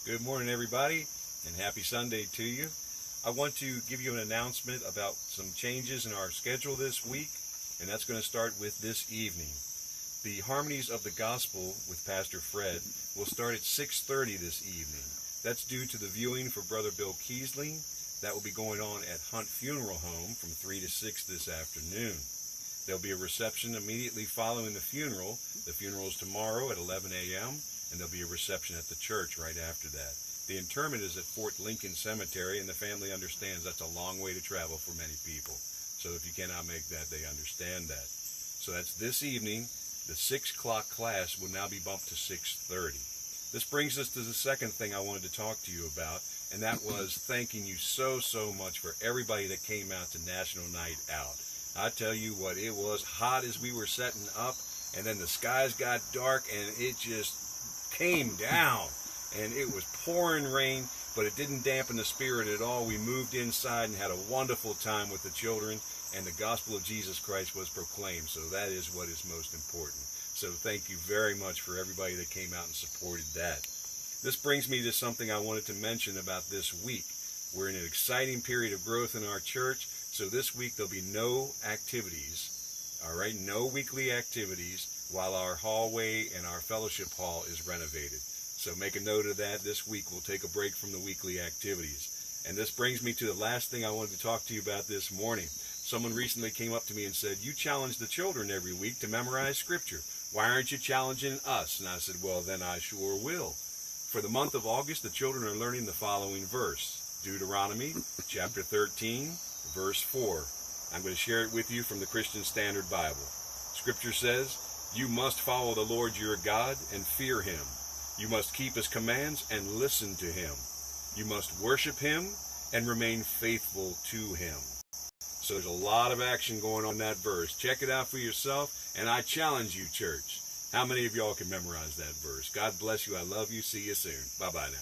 Good morning, everybody, and happy Sunday to you. I want to give you an announcement about some changes in our schedule this week, and that's going to start with this evening. The Harmonies of the Gospel with Pastor Fred will start at 6:30 this evening. That's due to the viewing for Brother Bill Kiesling. That will be going on at Hunt Funeral Home from 3 to 6 this afternoon. There'll be a reception immediately following the funeral. The funeral is tomorrow at 11 a.m., and there'll be a reception at the church right after that. The interment is at Fort Lincoln Cemetery, and the family understands that's a long way to travel for many people. So if you cannot make that, they understand that. So that's this evening. The 6 o'clock class will now be bumped to 6:30. This brings us to the second thing I wanted to talk to you about, and that was thanking you so much for everybody that came out to National Night Out. I tell you what, it was hot as we were setting up, and then the skies got dark, and it just came down, and it was pouring rain, but it didn't dampen the spirit at all. We moved inside and had a wonderful time with the children, and the gospel of Jesus Christ was proclaimed, so that is what is most important. So thank you very much for everybody that came out and supported that. This brings me to something I wanted to mention about this week. We're in an exciting period of growth in our church. So this week there'll be no activities, all right, no weekly activities while our hallway and our fellowship hall is renovated. So make a note of that. This week we'll take a break from the weekly activities. And this brings me to the last thing I wanted to talk to you about this morning. Someone recently came up to me and said, "You challenge the children every week to memorize Scripture. Why aren't you challenging us?" And I said, "Well, then I sure will." For the month of August, the children are learning the following verse, Deuteronomy chapter 13, verse 4. I'm going to share it with you from the Christian Standard Bible. Scripture says, "You must follow the Lord your God and fear him. You must keep his commands and listen to him. You must worship him and remain faithful to him." So there's a lot of action going on in that verse. Check it out for yourself, and I challenge you, church. How many of y'all can memorize that verse? God bless you. I love you. See you soon. Bye-bye now.